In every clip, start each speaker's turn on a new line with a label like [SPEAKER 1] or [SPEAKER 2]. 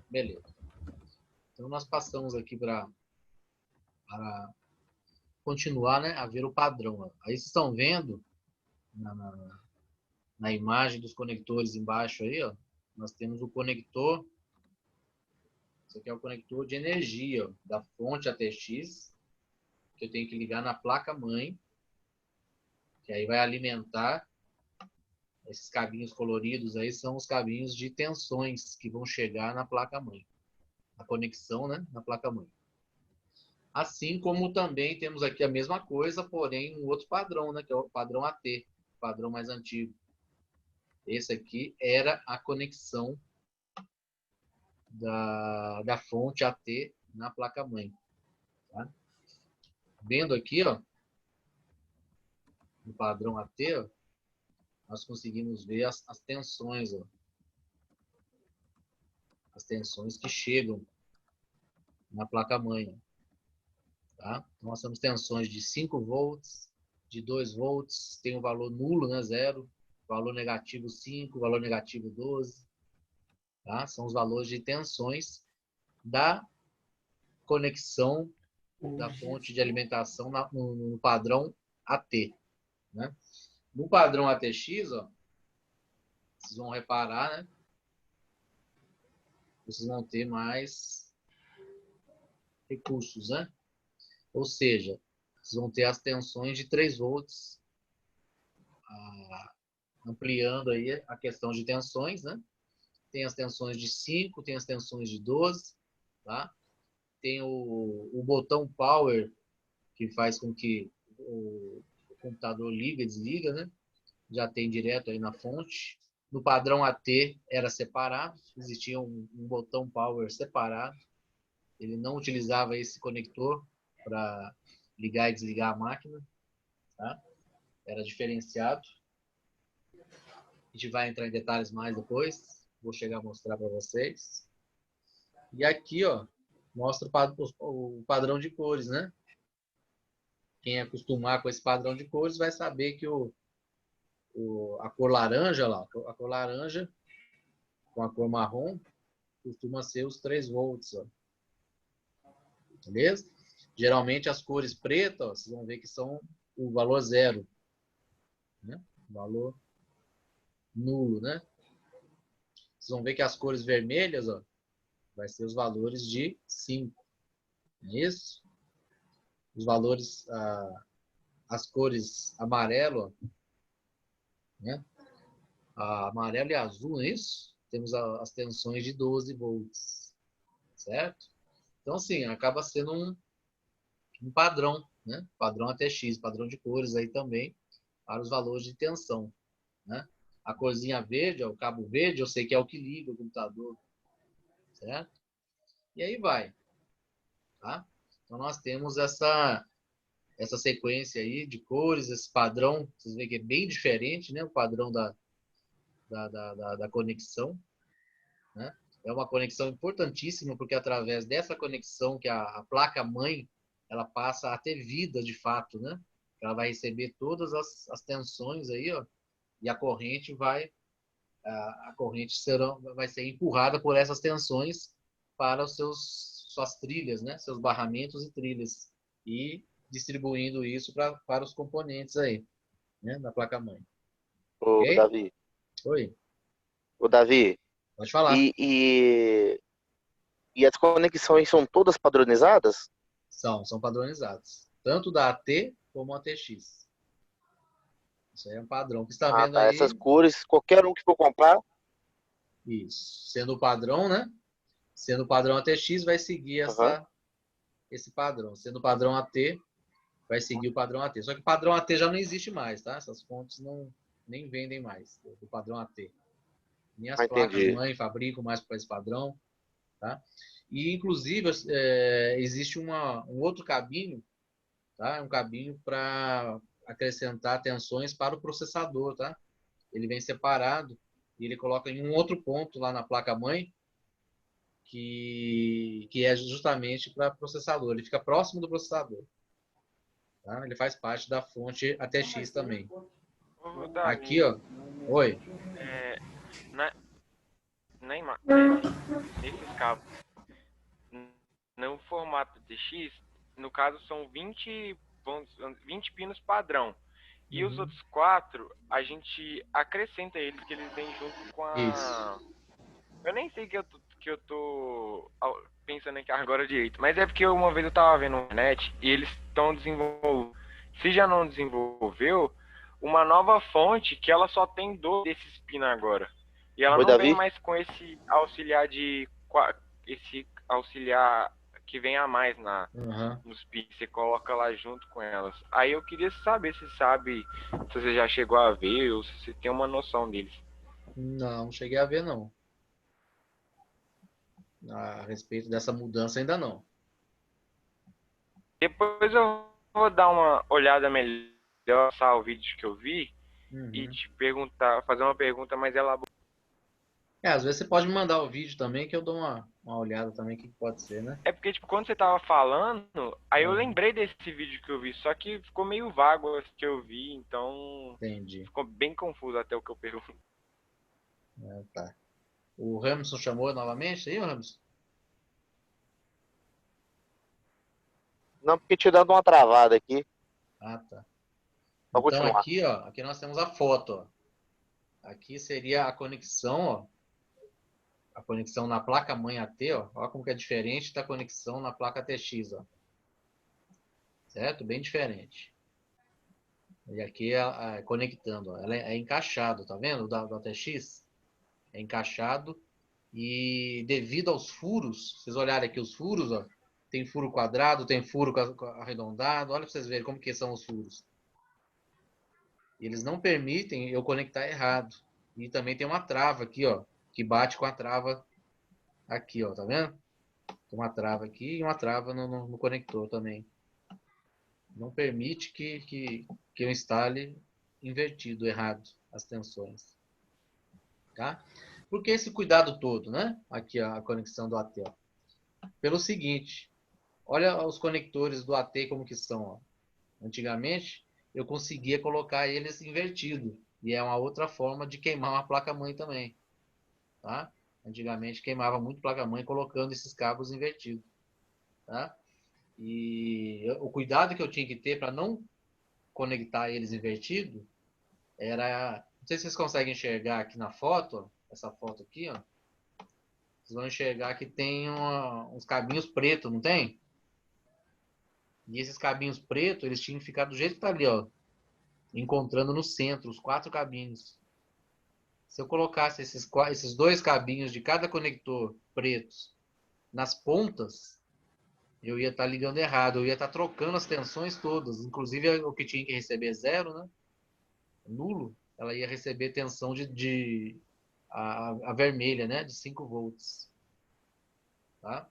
[SPEAKER 1] Beleza. Então, nós passamos aqui para continuar, né, a ver o padrão. Aí vocês estão vendo na imagem dos conectores embaixo aí, ó, nós temos o conector. Esse aqui é o conector de energia, ó, da fonte ATX, que eu tenho que ligar na placa-mãe, que aí vai alimentar. Esses cabinhos coloridos aí são os cabinhos de tensões que vão chegar na placa-mãe. A conexão, né, na placa-mãe. Assim como também temos aqui a mesma coisa, porém um outro padrão, né, que é o padrão AT, padrão mais antigo. Esse aqui era a conexão da fonte AT na placa-mãe. Tá? Vendo aqui, ó, no padrão AT, ó, nós conseguimos ver as tensões, ó, as tensões que chegam na placa-mãe. Tá? Então, nós temos tensões de 5 volts, de 2 volts, tem o valor nulo, né, 0, valor negativo 5, valor negativo 12. Tá? São os valores de tensões da conexão da fonte de alimentação no padrão AT. Né? No padrão ATX, ó, vocês vão reparar, né? Vocês vão ter mais recursos, né? Ou seja, vocês vão ter as tensões de 3 volts, ampliando aí a questão de tensões, né? Tem as tensões de 5, tem as tensões de 12, tá? Tem o botão Power, que faz com que o computador liga e desliga, né? Já tem direto aí na fonte. No padrão AT era separado, existia um botão Power separado. Ele não utilizava esse conector para ligar e desligar a máquina, tá? Era diferenciado. A gente vai entrar em detalhes mais depois. Vou chegar a mostrar para vocês. E aqui, ó, mostra o padrão de cores, né? Quem acostumar com esse padrão de cores vai saber que a cor laranja lá, a cor laranja com a cor marrom costuma ser os 3 volts, ó. Beleza? Geralmente as cores pretas, ó, vocês vão ver que são o valor 0, né? Valor nulo, né? Vocês vão ver que as cores vermelhas, ó, vai ser os valores de 5. Não é isso? Os valores, as cores amarelo, ó, né? Amarelo e azul, não é isso? Temos as tensões de 12 volts, certo? Então, assim, acaba sendo um padrão, né? Padrão ATX, padrão de cores aí também, para os valores de tensão, né? A corzinha verde, ó, o cabo verde, eu sei que é o que liga o computador, certo? E aí vai, tá? Então, nós temos essa sequência aí de cores, esse padrão, vocês veem que é bem diferente, né? O padrão da conexão, né? É uma conexão importantíssima, porque através dessa conexão que a placa-mãe ela passa a ter vida de fato, né? Ela vai receber todas as tensões aí, ó, e a corrente vai ser empurrada por essas tensões para suas trilhas, né? Seus barramentos e trilhas, e distribuindo isso para os componentes aí, né? Da placa-mãe.
[SPEAKER 2] Ô,
[SPEAKER 1] Ok?
[SPEAKER 2] Davi.
[SPEAKER 1] Oi,
[SPEAKER 2] Ô, Davi.
[SPEAKER 1] pode falar.
[SPEAKER 2] E as conexões são todas padronizadas?
[SPEAKER 1] São padronizados. Tanto da AT como a ATX. Isso aí é um padrão que está
[SPEAKER 2] Ah,
[SPEAKER 1] vendo
[SPEAKER 2] tá. Essas
[SPEAKER 1] aí.
[SPEAKER 2] cores, qualquer um que for comprar.
[SPEAKER 1] Isso. Sendo o padrão, né? Sendo o padrão ATX, vai seguir
[SPEAKER 2] Aham,
[SPEAKER 1] esse padrão. Sendo o padrão AT, vai seguir o padrão AT. Só que o padrão AT já não existe mais, tá? Essas fontes nem vendem mais do padrão AT. Nem as placas
[SPEAKER 2] entendi.
[SPEAKER 1] mãe fabricam mais para esse padrão, tá? E, inclusive, existe um outro cabinho, tá? Um cabinho para acrescentar tensões para o processador, tá? Ele vem separado e ele coloca em um outro ponto lá na placa-mãe, que é justamente para processador. Ele fica próximo do processador. Tá? Ele faz parte da fonte ATX também.
[SPEAKER 3] Ô,
[SPEAKER 1] Aqui,
[SPEAKER 3] Davi,
[SPEAKER 1] ó. Oi.
[SPEAKER 3] é, na, na ima- nesses cabos no formato TX, no caso são 20 pinos padrão. E os outros 4, a gente acrescenta eles, que eles vêm junto com a...
[SPEAKER 1] Isso.
[SPEAKER 3] Eu nem sei que eu tô pensando aqui agora direito, mas é porque uma vez eu tava vendo na internet e eles estão desenvolvendo, se já não desenvolveu, uma nova fonte que ela só tem 2 desses pinos agora. E ela
[SPEAKER 2] Oi,
[SPEAKER 3] não vem
[SPEAKER 2] Davi?
[SPEAKER 3] mais com esse auxiliar que vem a mais nos pinos, você coloca lá junto com elas. Aí eu queria saber se você já chegou a ver ou se você tem uma noção deles.
[SPEAKER 1] Não cheguei a ver, não. A respeito dessa mudança, ainda não.
[SPEAKER 3] Depois eu vou dar uma olhada melhor o vídeo que eu vi e te perguntar, fazer uma pergunta mais elaborada.
[SPEAKER 1] Às vezes você pode me mandar o vídeo também, que eu dou uma olhada também, o que pode ser, né?
[SPEAKER 3] É porque, tipo, quando você tava falando, aí eu lembrei desse vídeo que eu vi, só que ficou meio vago esse que eu vi, então
[SPEAKER 1] Entendi.
[SPEAKER 3] ficou bem confuso até o que eu pergunto.
[SPEAKER 1] Tá. O Ramson chamou novamente aí, Ramson?
[SPEAKER 2] Não, porque tinha dado uma travada aqui.
[SPEAKER 1] Ah, tá.
[SPEAKER 2] Pode
[SPEAKER 1] Então
[SPEAKER 2] continuar.
[SPEAKER 1] aqui, ó, aqui nós temos a foto, ó. Aqui seria a conexão, ó. A conexão na placa-mãe AT, ó. Olha como que é diferente da conexão na placa TX, ó. Certo? Bem diferente. E aqui é conectando, ó. Ela é encaixado, tá vendo? Do ATX é encaixado e devido aos furos, vocês olharem aqui os furos, ó. Tem furo quadrado, tem furo arredondado. Olha para vocês verem como que são os furos. E eles não permitem eu conectar errado. E também tem uma trava aqui, ó, que bate com a trava aqui, ó, tá vendo? Tem uma trava aqui e uma trava no conector também. Não permite que eu instale invertido, errado, as tensões. Tá? Por que esse cuidado todo, né? Aqui a conexão do AT. Ó. Pelo seguinte, olha os conectores do AT como que são. Ó. Antigamente, eu conseguia colocar eles invertido. E é uma outra forma de queimar uma placa-mãe também. Tá? Antigamente queimava muito placa-mãe colocando esses cabos invertidos. Tá? E o cuidado que eu tinha que ter para não conectar eles invertido era... Não sei se vocês conseguem enxergar aqui na foto, ó, essa foto aqui, ó. Vocês vão enxergar que tem uns cabinhos pretos, não tem? E esses cabinhos pretos, eles tinham que ficar do jeito que tá ali, ó. Encontrando no centro, os 4 cabinhos. Se eu colocasse esses 2 cabinhos de cada conector pretos nas pontas, eu ia estar ligando errado, eu ia estar trocando as tensões todas. Inclusive o que tinha que receber 0, né? Nulo, ela ia receber tensão a vermelha, né? De 5 volts. Tá?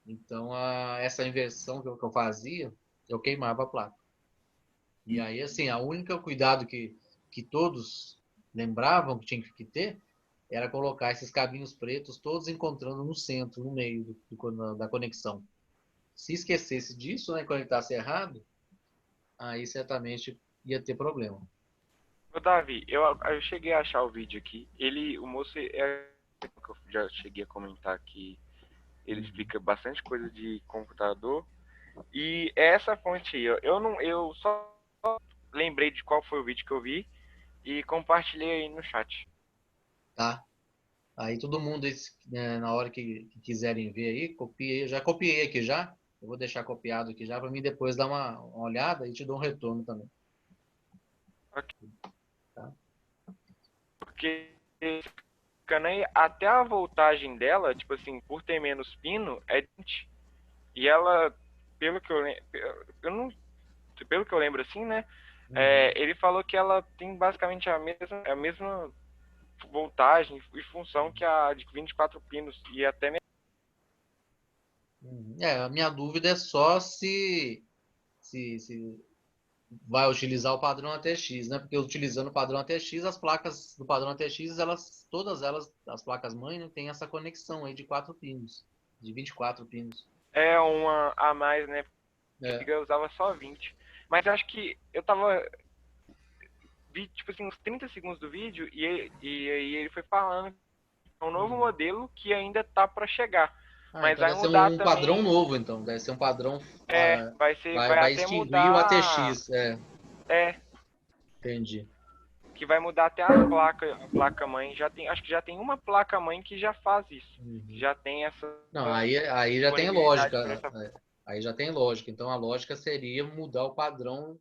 [SPEAKER 1] Então, essa inversão que eu fazia, eu queimava a placa. E aí, assim, a única cuidado que todos lembravam que tinha que ter era colocar esses cabinhos pretos todos encontrando no centro, no meio da conexão. Se esquecesse disso, né, conectasse errado, aí certamente ia ter problema.
[SPEAKER 3] Ô, Davi, eu cheguei a achar o vídeo aqui. O moço que eu já cheguei a comentar que ele explica bastante coisa de computador. E é essa fonte aí, ó. Eu só lembrei de qual foi o vídeo que eu vi e compartilhei aí no chat.
[SPEAKER 1] Tá? Aí todo mundo, né, na hora que quiserem ver aí, copia. Eu já copiei aqui já. Eu vou deixar copiado aqui já para mim depois dar uma olhada e te dou um retorno também. Tá?
[SPEAKER 3] Porque até a voltagem dela, tipo assim, por ter menos pino, é 20. E ela, pelo que eu não, pelo que eu lembro assim, né? Ele falou que ela tem basicamente a mesma voltagem e função que a de 24 pinos e até
[SPEAKER 1] A minha dúvida é só se vai utilizar o padrão ATX, né? Porque utilizando o padrão ATX, as placas do padrão ATX, todas elas, as placas mãe, né, tem essa conexão aí de 4 pinos, de 24 pinos.
[SPEAKER 3] é uma a mais, né?
[SPEAKER 1] É.
[SPEAKER 3] Eu usava só 20. Mas acho que eu tava vi tipo assim uns 30 segundos do vídeo e aí ele foi falando um novo modelo que ainda tá para chegar.
[SPEAKER 1] Ah,
[SPEAKER 3] Mas
[SPEAKER 1] então
[SPEAKER 3] vai
[SPEAKER 1] deve ser
[SPEAKER 3] mudar
[SPEAKER 1] um padrão
[SPEAKER 3] também,
[SPEAKER 1] novo, então. Deve ser um padrão.
[SPEAKER 3] vai
[SPEAKER 1] Vai
[SPEAKER 3] até
[SPEAKER 1] extinguir o
[SPEAKER 3] mudar,
[SPEAKER 1] ATX. É,
[SPEAKER 3] é,
[SPEAKER 1] entendi.
[SPEAKER 3] que vai mudar até a placa mãe. Já tem, acho que já tem uma placa mãe que já faz isso, que
[SPEAKER 1] Uhum.
[SPEAKER 3] já tem essa
[SPEAKER 1] Não, aí já tem
[SPEAKER 3] disponibilidade para
[SPEAKER 1] lógica.
[SPEAKER 3] essa.
[SPEAKER 1] Aí já tem lógica. Então a lógica seria mudar o padrão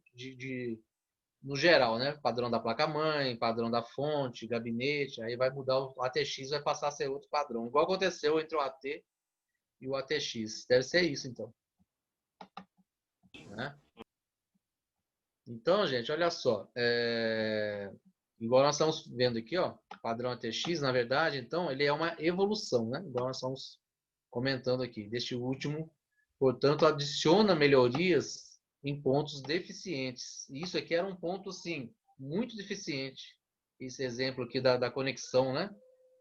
[SPEAKER 1] no geral, né? Padrão da placa-mãe, padrão da fonte, gabinete. Aí vai mudar o ATX, vai passar a ser outro padrão. Igual aconteceu entre o AT e o ATX. Deve ser isso, então. Né? Então, gente, olha só. Igual nós estamos vendo aqui, ó, o padrão ATX, na verdade, então, ele é uma evolução, né? Igual nós estamos comentando aqui. Deste último, portanto, adiciona melhorias em pontos deficientes. E isso aqui era um ponto, sim, muito deficiente. Esse exemplo aqui da conexão, né?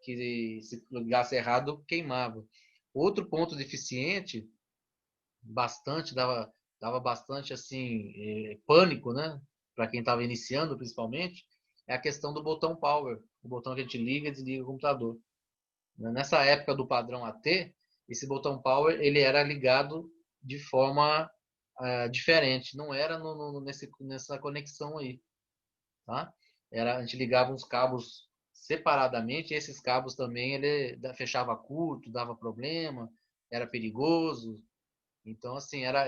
[SPEAKER 1] Que se ligasse errado, queimava. Outro ponto deficiente, bastante, dava bastante, assim, pânico, né? Para quem estava iniciando, principalmente, é a questão do botão power, o botão que a gente liga e desliga o computador. Nessa época do padrão AT, esse botão power ele era ligado de forma diferente, não era nessa conexão aí, tá? A gente ligava uns cabos separadamente, e esses cabos também ele fechava curto, dava problema, era perigoso. Então, assim, era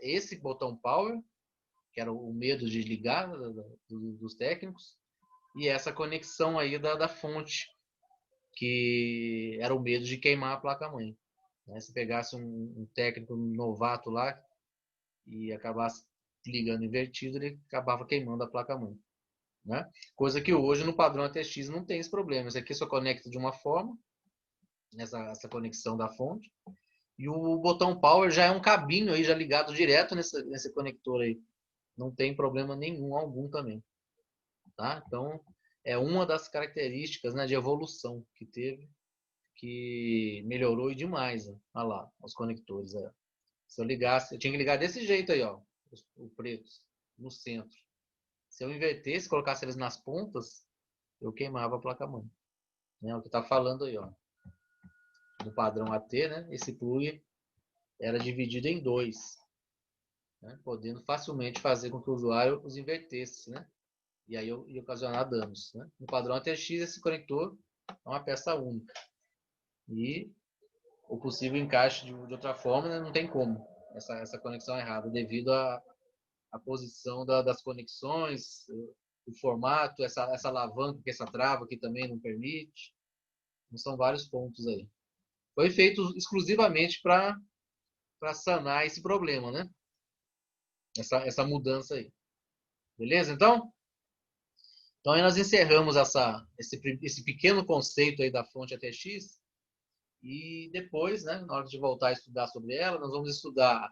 [SPEAKER 1] esse botão power, que era o medo de ligar dos técnicos, e essa conexão aí da fonte, que era o medo de queimar a placa-mãe. Né? Se pegasse um técnico novato lá e acabasse ligando invertido, ele acabava queimando a placa-mãe. Né? Coisa que hoje no padrão ATX não tem esse problema. Esse aqui só conecta de uma forma, essa conexão da fonte, e o botão power já é um cabinho aí, já ligado direto nesse conector aí. Não tem problema nenhum, algum também. Tá? Então, é uma das características, né, de evolução que teve, que melhorou demais. Olha lá, os conectores. Se eu ligasse, eu tinha que ligar desse jeito aí, ó, os pretos, no centro. Se eu invertesse, colocasse eles nas pontas, eu queimava a placa-mãe. Né? O que está falando aí, ó. No padrão AT, né? Esse plug era dividido em dois, né? Podendo facilmente fazer com que o usuário os invertesse, né? E aí ia ocasionar danos. Né? No padrão ATX, esse conector é uma peça única. E o possível encaixe de outra forma, né? Não tem como essa conexão errada, devido à posição das conexões, o formato, essa alavanca que essa trava aqui também não permite. Então, são vários pontos aí. Foi feito exclusivamente para sanar esse problema, né? Essa mudança aí. Beleza, então? Então, aí nós encerramos esse pequeno conceito aí da fonte ATX e depois, né, na hora de voltar a estudar sobre ela, nós vamos estudar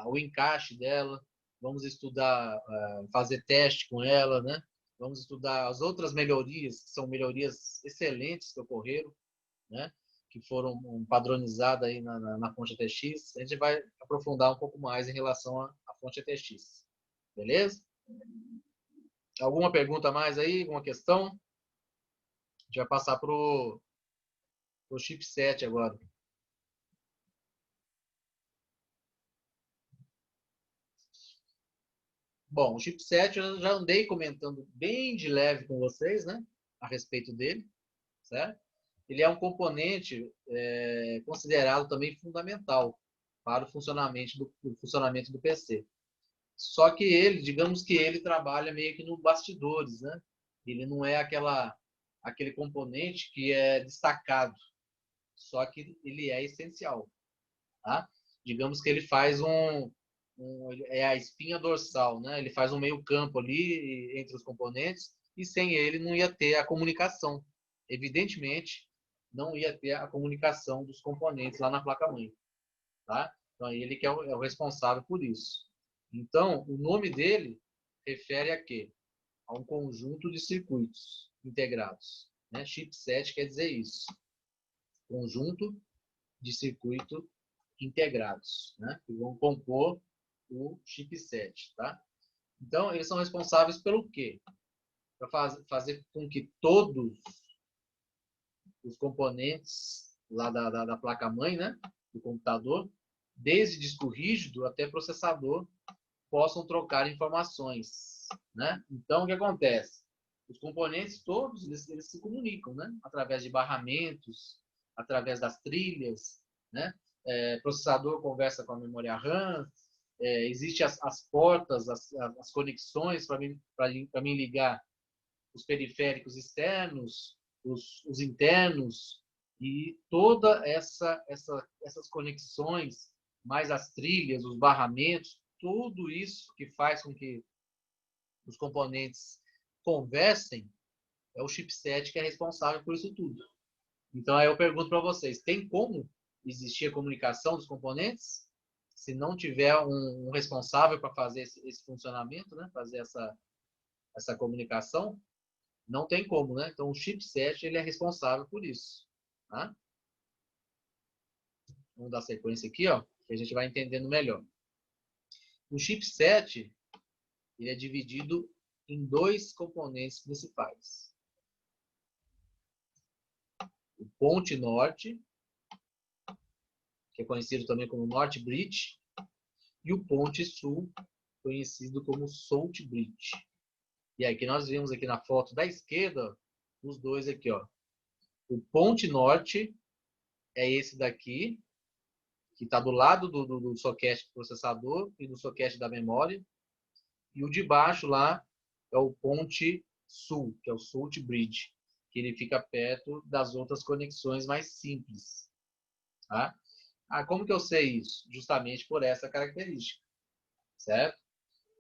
[SPEAKER 1] o encaixe dela, vamos estudar, fazer teste com ela, né? Vamos estudar as outras melhorias, que são melhorias excelentes que ocorreram, né? Que foram padronizadas aí na fonte ATX. A gente vai aprofundar um pouco mais em relação à fonte ATX. Beleza? Alguma pergunta mais aí? Alguma questão? A gente vai passar para o chipset agora. Bom, o chipset eu já andei comentando bem de leve com vocês, né? A respeito dele, certo? Ele é um componente considerado também fundamental para o funcionamento do PC. Só que ele, digamos que ele trabalha meio que no bastidores, né? Ele não é aquele componente que é destacado, só que ele é essencial, tá? Digamos que ele faz é a espinha dorsal, né? Ele faz um meio campo ali entre os componentes e sem ele não ia ter a comunicação. Evidentemente, não ia ter a comunicação dos componentes lá na placa-mãe, tá? Então, ele que é o responsável por isso. Então, o nome dele refere a quê? A um conjunto de circuitos integrados. Né? Chipset quer dizer isso. Conjunto de circuito integrados, né? Que vão compor o chipset, tá? Então, eles são responsáveis pelo quê? Para fazer com que todos os componentes lá da placa-mãe, né, do computador, desde disco rígido até processador, possam trocar informações, né? Então, o que acontece? Os componentes todos, eles se comunicam, né? Através de barramentos, através das trilhas, né? Processador conversa com a memória RAM, existem as portas, as conexões para mim ligar os periféricos externos, os internos, e toda essas conexões, mais as trilhas, os barramentos, tudo isso que faz com que os componentes conversem, é o chipset que é responsável por isso tudo. Então, aí eu pergunto para vocês, tem como existir a comunicação dos componentes se não tiver um responsável para fazer esse funcionamento, né? Fazer essa comunicação? Não tem como, né? Então, o chipset ele é responsável por isso. Tá? Vamos dar sequência aqui, ó, que a gente vai entendendo melhor. O chipset ele é dividido em dois componentes principais. O ponte norte, que é conhecido também como North Bridge, e o ponte sul, conhecido como South Bridge. E aí que nós vemos aqui na foto da esquerda, os dois aqui, ó. O ponte norte é esse daqui, que está do lado do socket do processador e do socket da memória. E o de baixo lá é o ponte sul, que é o South Bridge, que ele fica perto das outras conexões mais simples. Tá? Como que eu sei isso? Justamente por essa característica, certo?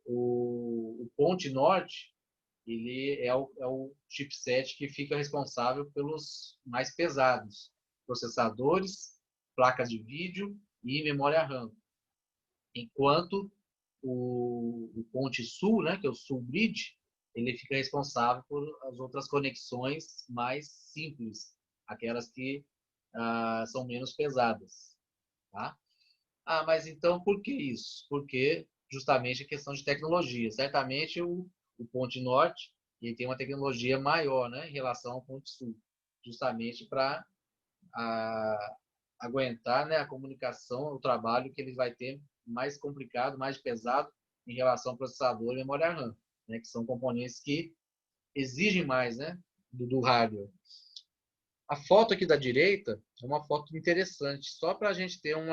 [SPEAKER 1] O ponte norte, ele é o chipset que fica responsável pelos mais pesados, processadores, placas de vídeo e memória RAM. Enquanto o ponte sul, né, que é o Sul Bridge, ele fica responsável por as outras conexões mais simples, aquelas que são menos pesadas. Tá? Mas então por que isso? Porque justamente a questão de tecnologia. Certamente o ponte norte ele tem uma tecnologia maior, né, em relação ao ponte sul, justamente para aguentar, né, a comunicação, o trabalho que ele vai ter mais complicado, mais pesado em relação ao processador e memória RAM, né, que são componentes que exigem mais, né, do hardware. A foto aqui da direita é uma foto interessante, só para a gente ter um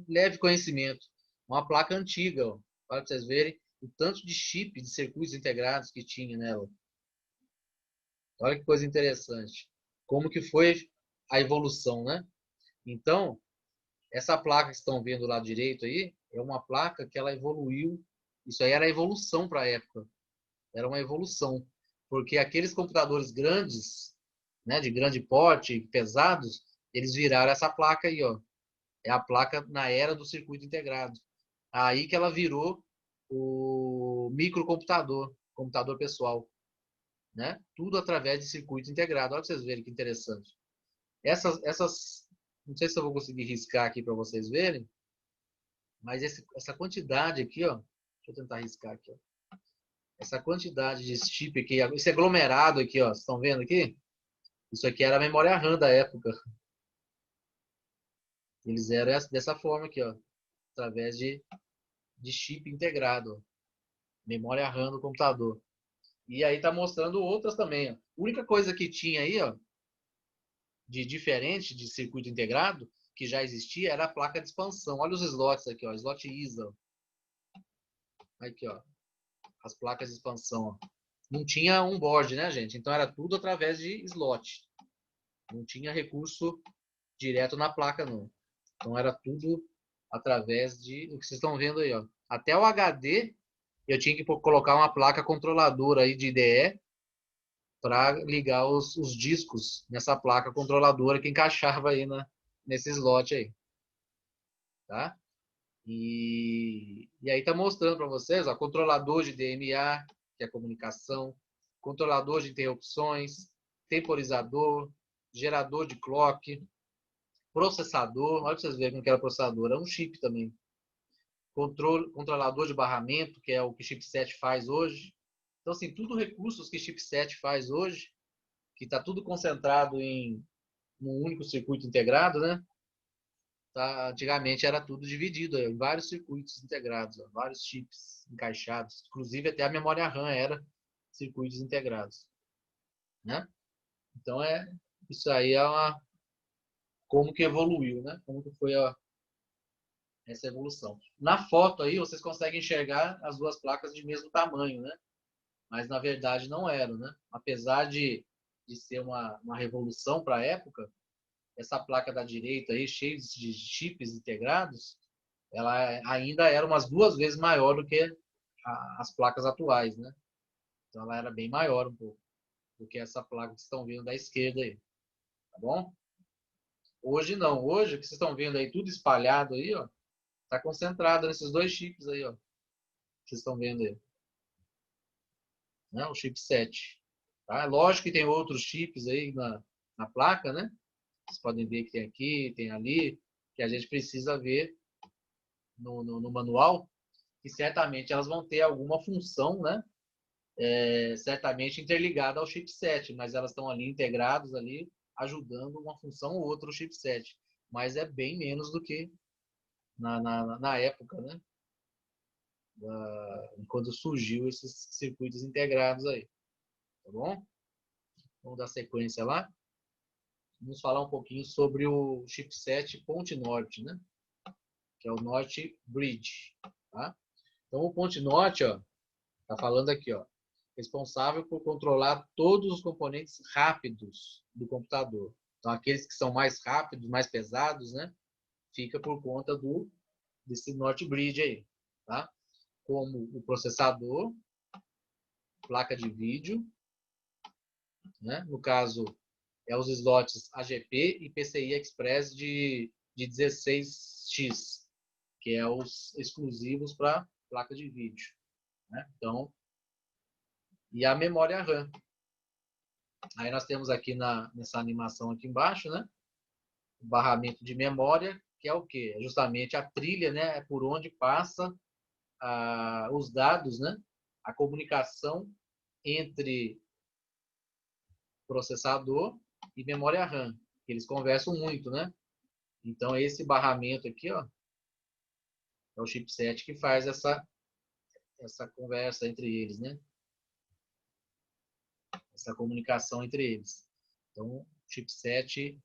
[SPEAKER 1] leve conhecimento. Uma placa antiga, ó, para vocês verem o tanto de chip, de circuitos integrados que tinha nela. Olha que coisa interessante. Como que foi a evolução, né? Então, essa placa que estão vendo lá direito aí, é uma placa que ela evoluiu. Isso aí era a evolução para a época. Era uma evolução. Porque aqueles computadores grandes, né, de grande porte, pesados, eles viraram essa placa aí, ó. É a placa na era do circuito integrado. Aí que ela virou o microcomputador, computador pessoal. Né? Tudo através de circuito integrado. Olha para vocês verem que interessante. Não sei se eu vou conseguir riscar aqui para vocês verem, mas essa quantidade aqui, ó, deixa eu tentar riscar aqui, ó. Essa quantidade de chip aqui, esse aglomerado aqui, ó, vocês estão vendo aqui? Isso aqui era a memória RAM da época. Eles eram dessa forma aqui, ó, através de chip integrado, ó. Memória RAM do computador. E aí tá mostrando outras também, ó. A única coisa que tinha aí, ó, de diferente de circuito integrado, que já existia, era a placa de expansão. Olha os slots aqui, ó, slot ISA. Aqui, ó, as placas de expansão. Ó. Não tinha onboard, né, gente? Então era tudo através de slot. Não tinha recurso direto na placa, não. Então era tudo através de o que vocês estão vendo aí, ó. Até o HD, eu tinha que colocar uma placa controladora aí de IDE para ligar os discos nessa placa controladora que encaixava aí nesse slot aí. Tá? E aí tá mostrando para vocês, ó, controlador de DMA, que é a comunicação, controlador de interrupções, temporizador, gerador de clock, processador, olha para vocês verem como que era o processador, é um chip também. Controlador de barramento, que é o que chipset faz hoje. Então, assim, tudo recursos que chipset faz hoje, que está tudo concentrado em um único circuito integrado, né? Tá? Antigamente era tudo dividido em vários circuitos integrados, ó, vários chips encaixados. Inclusive até a memória RAM era circuitos integrados, né? Então isso aí como que evoluiu, né? Como que foi essa evolução. Na foto aí vocês conseguem enxergar as duas placas de mesmo tamanho, né? Mas na verdade não eram, né? Apesar de ser uma revolução para a época, essa placa da direita aí, cheia de chips integrados, ela ainda era umas 2 vezes maior do que as placas atuais, né? Então ela era bem maior um pouco do que essa placa que vocês estão vendo da esquerda aí, tá bom? Hoje não, hoje o que vocês estão vendo aí tudo espalhado aí, ó, tá concentrado nesses 2 chips aí, ó, que vocês estão vendo aí, né? O chip 7, tá? Lógico que tem outros chips aí na placa, né? Vocês podem ver que tem aqui, tem ali, que a gente precisa ver no manual, que certamente elas vão ter alguma função, né? Certamente interligada ao chipset, mas elas estão ali integradas ali, ajudando uma função ou outra o chipset. Mas é bem menos do que na época, né? Quando surgiu esses circuitos integrados aí. Tá bom? Vamos dar sequência lá. Vamos falar um pouquinho sobre o chipset Ponte Norte, né? Que é o Norte Bridge, tá? Então o Ponte Norte, ó, tá falando aqui, ó, responsável por controlar todos os componentes rápidos do computador. Então aqueles que são mais rápidos, mais pesados, né, fica por conta desse Norte Bridge aí, tá? Como o processador, placa de vídeo, né? No caso os slots AGP e PCI Express de 16x, que é os exclusivos para placa de vídeo, né? Então, e a memória RAM. Aí nós temos aqui nessa animação aqui embaixo, né? O barramento de memória, que é o quê? É justamente a trilha, né? É por onde passa os dados, né? A comunicação entre processador e memória RAM. Eles conversam muito, né? Então esse barramento aqui, ó, é o chipset que faz essa conversa entre eles, né? Essa comunicação entre eles. Então, chipset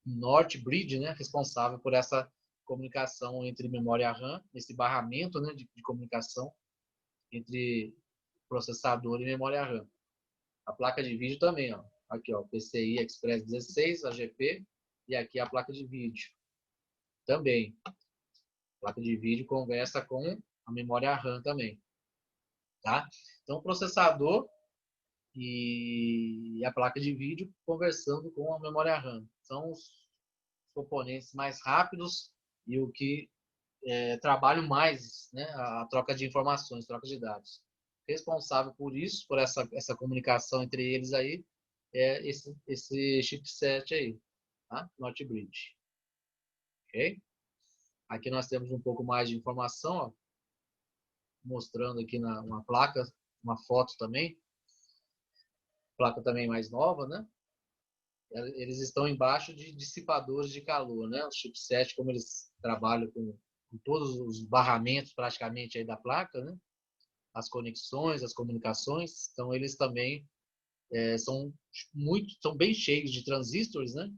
[SPEAKER 1] Norte Bridge, né, responsável por essa comunicação entre memória RAM, esse barramento, né, de comunicação entre processador e memória RAM. A placa de vídeo também, ó. Aqui, ó, PCI Express 16, AGP, e aqui a placa de vídeo. Também. A placa de vídeo conversa com a memória RAM também. Tá? Então, o processador e a placa de vídeo conversando com a memória RAM. São os componentes mais rápidos e o que trabalham mais, né, a troca de informações, troca de dados. Responsável por isso, por essa comunicação entre eles aí, é esse chipset aí, tá? Norte Bridge. Ok? Aqui nós temos um pouco mais de informação, ó, mostrando aqui uma placa, uma foto também. Placa também mais nova, né? Eles estão embaixo de dissipadores de calor, né? O chipset, como eles trabalham com todos os barramentos praticamente aí da placa, né? As conexões, as comunicações, então eles também são bem cheios de transistores, né?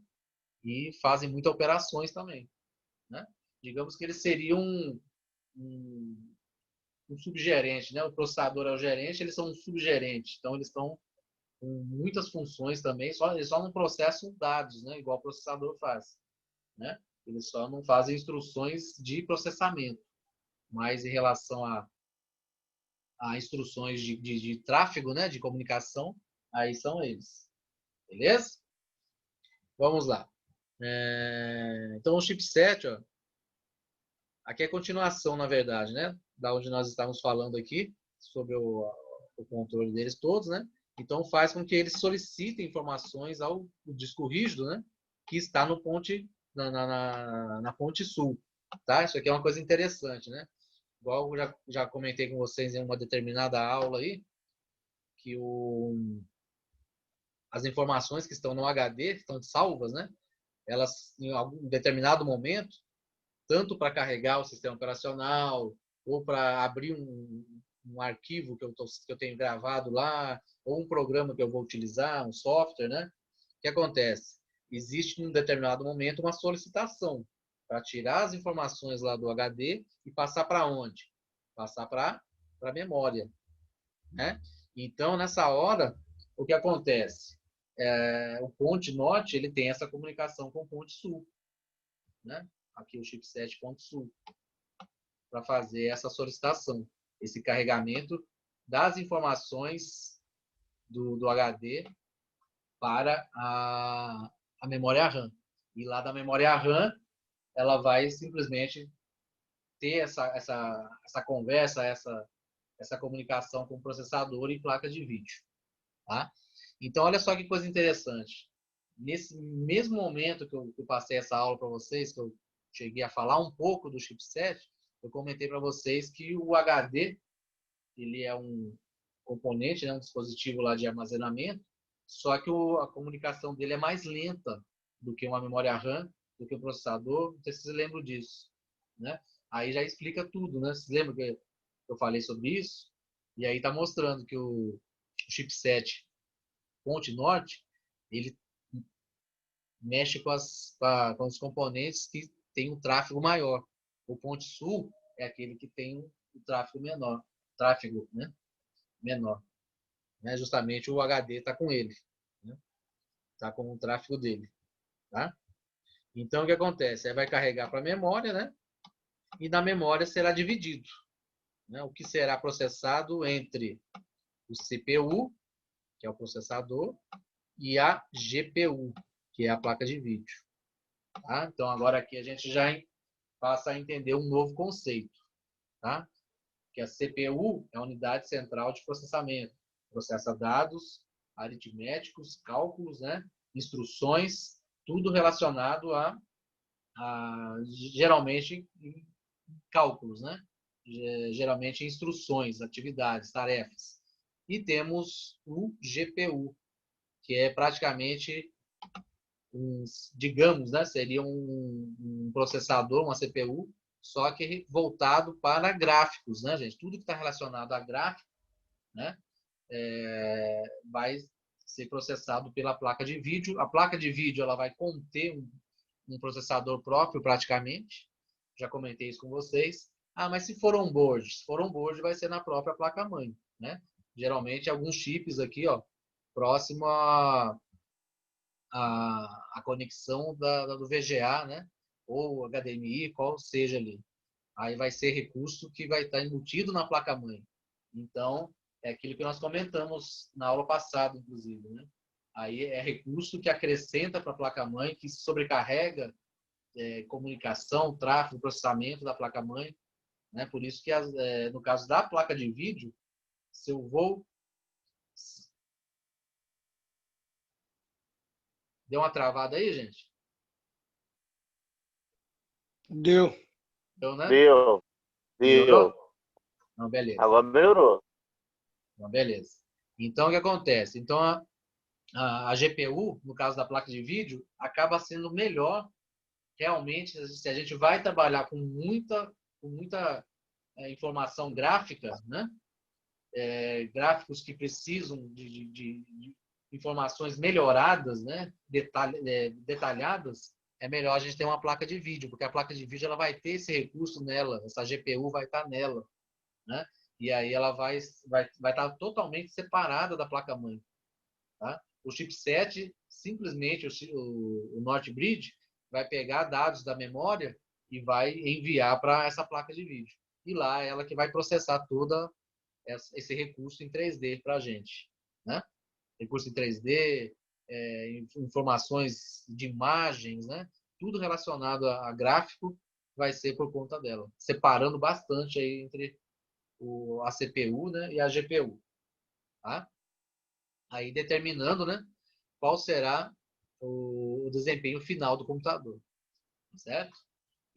[SPEAKER 1] E fazem muitas operações também, né? Digamos que eles seriam um subgerente, né? O processador é o gerente, eles são um subgerente, então eles estão com muitas funções também, eles só não processam dados, né? Igual o processador faz, né? Eles só não fazem instruções de processamento, mas em relação a instruções de tráfego, né? De comunicação, aí são eles. Beleza? Vamos lá. Então, o chipset, ó, aqui é a continuação, na verdade, né? Da onde nós estávamos falando aqui, sobre o controle deles todos, né? Então, faz com que eles solicitem informações ao disco rígido, né? Que está no na ponte sul, tá? Isso aqui é uma coisa interessante, né? Igual eu já comentei com vocês em uma determinada aula aí, que as informações que estão no HD, estão salvas, né? Elas, em algum determinado momento, tanto para carregar o sistema operacional, ou para abrir um arquivo que eu tenho gravado lá, ou um programa que eu vou utilizar, um software, né? O que acontece? Existe, em um determinado momento, uma solicitação para tirar as informações lá do HD e passar para onde? Passar para a memória, né? Então, nessa hora, o que acontece? O ponte norte ele tem essa comunicação com o ponte sul, né? Aqui o chipset ponte sul, para fazer essa solicitação, esse carregamento das informações do HD para a memória RAM. E lá da memória RAM, ela vai simplesmente ter essa conversa, essa comunicação com o processador e placa de vídeo. Tá? Então, olha só que coisa interessante. Nesse mesmo momento que eu passei essa aula para vocês, que eu cheguei a falar um pouco do chipset, eu comentei para vocês que o HD ele é um componente, né, um dispositivo lá de armazenamento, só que a comunicação dele é mais lenta do que uma memória RAM, do que o processador. Não sei se vocês lembram disso, né? Aí já explica tudo, né? Vocês lembram que eu falei sobre isso? E aí está mostrando que o chipset Ponte Norte, ele mexe com os componentes que tem um tráfego maior. O Ponte Sul é aquele que tem o tráfego menor, tráfego, né? Menor. Né? Justamente o HD está com ele, né? Está com o tráfego dele, tá? Então o que acontece? Aí vai carregar para a memória, né? E na memória será dividido, né? O que será processado entre o CPU, que é o processador, e a GPU, que é a placa de vídeo. Tá? Então agora aqui a gente já passa a entender um novo conceito, tá? Que a CPU é a unidade central de processamento. Processa dados aritméticos, cálculos, né? Instruções, tudo relacionado a geralmente em cálculos, né? Geralmente instruções, atividades, tarefas. E temos o GPU, que é praticamente digamos, né, seria um processador, uma CPU, só que voltado para gráficos, né, gente? Tudo que está relacionado a gráfico, né, vai ser processado pela placa de vídeo. A placa de vídeo ela vai conter um processador próprio, praticamente. Já comentei isso com vocês. Ah, mas se for on-board? Se for on-board, vai ser na própria placa-mãe, né? Geralmente, alguns chips aqui, ó, próximo a conexão do VGA, né? Ou HDMI, qual seja ali. Aí vai ser recurso que vai estar embutido na placa-mãe. Então, é aquilo que nós comentamos na aula passada, inclusive, né? Aí é recurso que acrescenta para a placa-mãe, que sobrecarrega comunicação, tráfego, processamento da placa-mãe, né? Por isso que, no caso da placa de vídeo, se eu vou... Deu uma travada aí, gente?
[SPEAKER 4] Deu.
[SPEAKER 1] Deu, né?
[SPEAKER 2] Deu.
[SPEAKER 1] Melhorou? Não, beleza.
[SPEAKER 2] Agora melhorou.
[SPEAKER 1] Não, beleza. Então, o que acontece? Então, a GPU, no caso da placa de vídeo, acaba sendo melhor, realmente, se a gente vai trabalhar com muita informação gráfica, né? Gráficos que precisam de informações melhoradas, né? Detalhadas, é melhor a gente ter uma placa de vídeo, porque a placa de vídeo ela vai ter esse recurso nela, essa GPU vai estar nela, né? E aí ela vai estar totalmente separada da placa-mãe. Tá? O chipset, simplesmente, o Northbridge, vai pegar dados da memória e vai enviar para essa placa de vídeo. E lá ela que vai processar todo esse recurso em 3D para a gente. Né? Recurso em 3D, informações de imagens, né? Tudo relacionado a gráfico vai ser por conta dela. Separando bastante aí entre a CPU, né, e a GPU. Tá? Aí determinando, né, qual será o desempenho final do computador. Certo?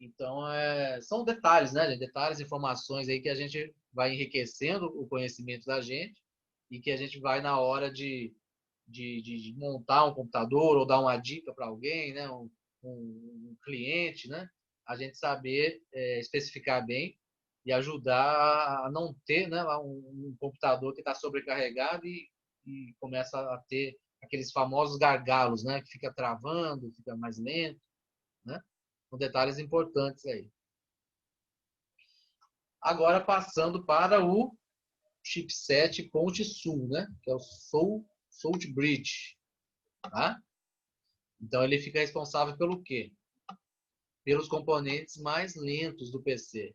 [SPEAKER 1] Então, são detalhes, né, gente? Detalhes, informações aí que a gente vai enriquecendo o conhecimento da gente e que a gente vai, na hora de de montar um computador ou dar uma dica para alguém, né? Um cliente, né? A gente saber especificar bem e ajudar a não ter, né, um computador que está sobrecarregado e começa a ter aqueles famosos gargalos, né? Que fica travando, fica mais lento, né? São detalhes importantes aí. Agora passando para o chipset Ponte Sul, né? Que é o Salt Bridge, tá? Então ele fica responsável pelo quê? Pelos componentes mais lentos do PC,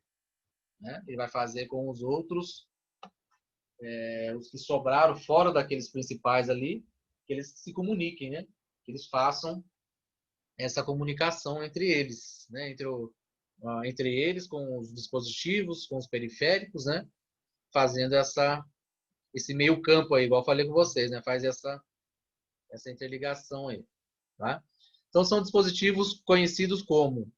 [SPEAKER 1] né? Ele vai fazer com os outros, os que sobraram fora daqueles principais ali, que eles se comuniquem, né? Que eles façam essa comunicação entre eles, né? Entre eles, com os dispositivos, com os periféricos, né? Fazendo esse meio campo aí, igual eu falei com vocês, né? Faz essa interligação aí, tá? Então, são dispositivos conhecidos como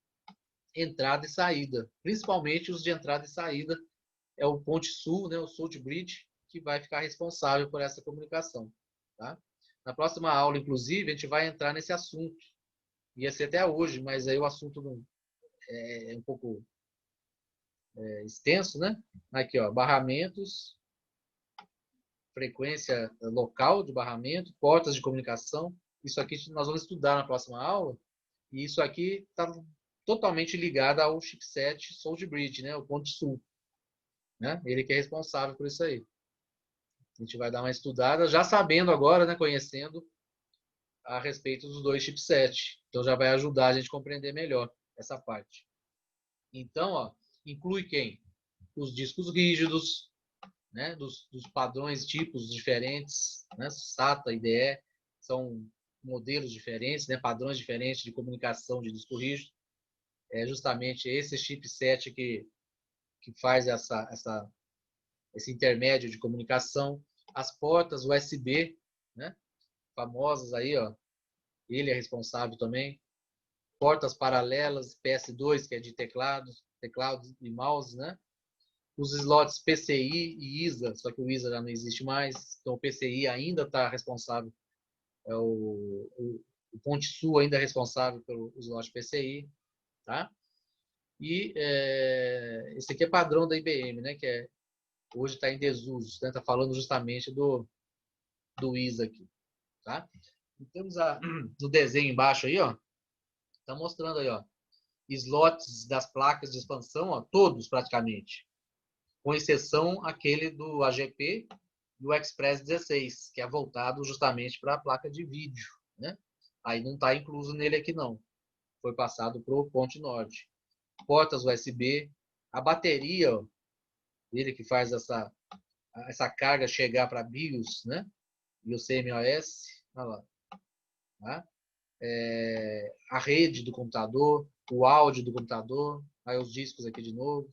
[SPEAKER 1] entrada e saída, principalmente os de entrada e saída, é o Ponte Sul, né? O Salt Bridge, que vai ficar responsável por essa comunicação, tá? Na próxima aula, inclusive, a gente vai entrar nesse assunto. Ia ser até hoje, mas aí o assunto não, é um pouco extenso, né? Aqui, ó, barramentos, frequência local de barramento, portas de comunicação. Isso aqui nós vamos estudar na próxima aula. E isso aqui está totalmente ligado ao chipset Salt Bridge, né? O Ponte Sul, né? Ele que é responsável por isso aí. A gente vai dar uma estudada, já sabendo agora, né? Conhecendo a respeito dos dois chipsets. Então já vai ajudar a gente a compreender melhor essa parte. Então, ó, inclui quem? Os discos rígidos, né? Dos padrões, tipos diferentes, né? SATA, IDE, são modelos diferentes, né? Padrões diferentes de comunicação de disco rígido. É justamente esse chipset que faz esse intermédio de comunicação. As portas USB, né? Famosas aí, ó. Ele é responsável também. Portas paralelas, PS2, que é de teclado e mouse, né? Os slots PCI e ISA, só que o ISA já não existe mais, então o PCI ainda está responsável, o Ponte Sul ainda é responsável pelo slot PCI, tá? E esse aqui é padrão da IBM, né? Que hoje está em desuso, né? Está falando justamente do ISA aqui, tá? E temos no desenho embaixo aí, ó, tá mostrando aí, ó, slots das placas de expansão, ó, todos praticamente, com exceção aquele do AGP e o Express 16, que é voltado justamente para a placa de vídeo, né? Aí não está incluso nele aqui não, foi passado para o Ponte Norte. Portas USB, a bateria, ó, ele que faz essa carga chegar para BIOS, né? E o CMOS, olha lá, tá? A rede do computador, o áudio do computador, aí os discos aqui de novo,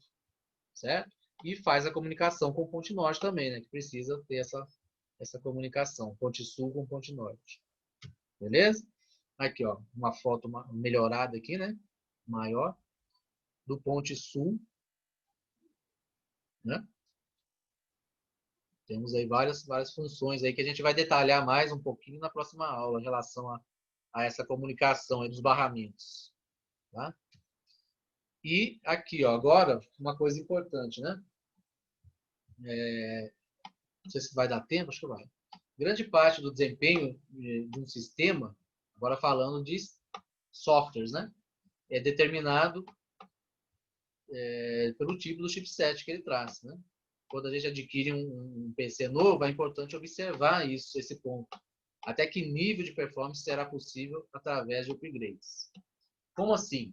[SPEAKER 1] certo? E faz a comunicação com o Ponte Norte também, né? Que precisa ter essa comunicação, Ponte Sul com Ponte Norte. Beleza? Aqui, ó, uma foto melhorada aqui, né? Maior, do Ponte Sul, né? Temos aí várias funções aí que a gente vai detalhar mais um pouquinho na próxima aula em relação a essa comunicação aí dos barramentos, tá? E aqui, ó, agora, uma coisa importante, né? Não sei se vai dar tempo, acho que vai. Grande parte do desempenho de um sistema, agora falando de softwares, né? É determinado pelo tipo do chipset que ele traz, né? Quando a gente adquire um PC novo, é importante observar esse ponto. Até que nível de performance será possível através de upgrades. Como assim?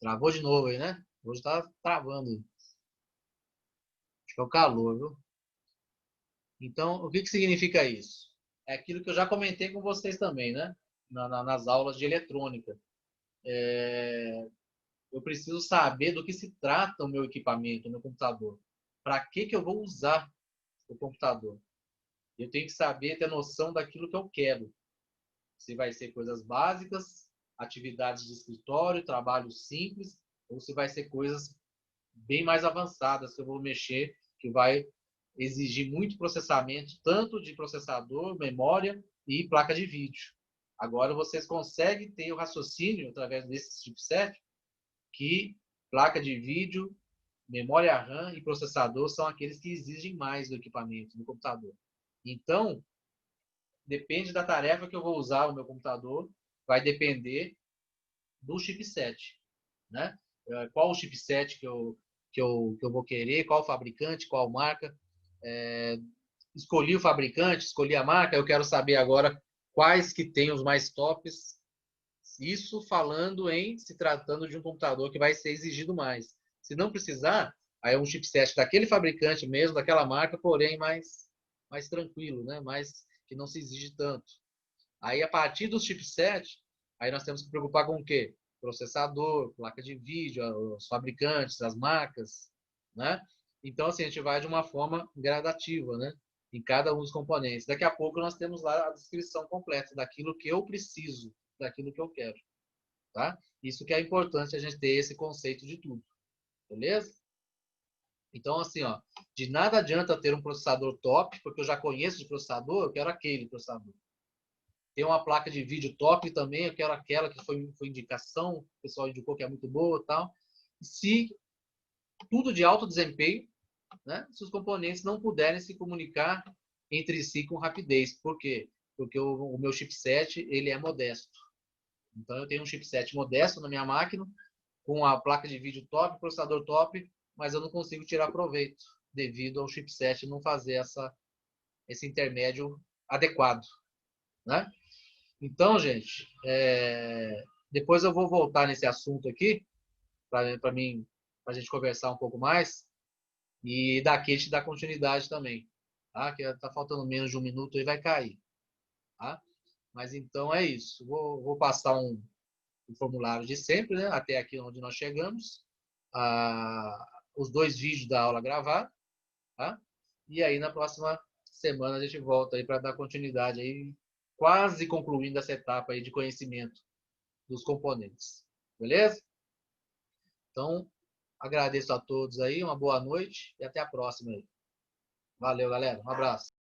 [SPEAKER 1] Travou de novo aí, né? Hoje tá travando. Acho que é o calor, viu? Então, o que significa isso? É aquilo que eu já comentei com vocês também, né? Nas aulas de eletrônica. Eu preciso saber do que se trata o meu equipamento, o meu computador. Para que eu vou usar o computador? Eu tenho que saber, ter noção daquilo que eu quero. Se vai ser coisas básicas, atividades de escritório, trabalho simples, ou se vai ser coisas bem mais avançadas que eu vou mexer, que vai exigir muito processamento, tanto de processador, memória e placa de vídeo. Agora vocês conseguem ter o raciocínio, através desse chipset, que placa de vídeo, memória RAM e processador são aqueles que exigem mais do equipamento, do computador. Então, depende da tarefa que eu vou usar o meu computador, vai depender do chipset, né? Qual o chipset que eu vou querer, qual fabricante, qual marca. Escolhi o fabricante, escolhi a marca, eu quero saber agora quais que tem os mais tops. Isso falando em se tratando de um computador que vai ser exigido mais. Se não precisar, aí é um chipset daquele fabricante mesmo, daquela marca, porém mais tranquilo, né? Mais que não se exige tanto. Aí, a partir do chipset, aí nós temos que preocupar com o quê? Processador, placa de vídeo, os fabricantes, as marcas, né? Então, assim, a gente vai de uma forma gradativa, né? Em cada um dos componentes. Daqui a pouco nós temos lá a descrição completa daquilo que eu preciso, daquilo que eu quero, tá? Isso que é importante a gente ter esse conceito de tudo, beleza? Então, assim, ó, de nada adianta ter um processador top, porque eu já conheço de processador, eu quero aquele processador. Tem uma placa de vídeo top também, eu quero aquela que foi indicação, o pessoal indicou que é muito boa e tal. Se tudo de alto desempenho, né? Se os componentes não puderem se comunicar entre si com rapidez. Por quê? Porque o meu chipset ele é modesto. Então eu tenho um chipset modesto na minha máquina, com a placa de vídeo top, processador top, mas eu não consigo tirar proveito devido ao chipset não fazer esse intermédio adequado, né? Então, gente, depois eu vou voltar nesse assunto aqui, para a gente conversar um pouco mais, e daqui a gente dá continuidade também, tá? Que tá faltando menos de um minuto e vai cair, tá? Mas então é isso. Vou passar um formulário de sempre, né? Até aqui onde nós chegamos, os 2 vídeos da aula gravada, tá? E aí na próxima semana a gente volta aí para dar continuidade aí, quase concluindo essa etapa aí de conhecimento dos componentes. Beleza? Então, agradeço a todos aí, uma boa noite e até a próxima aí. Valeu, galera. Um abraço.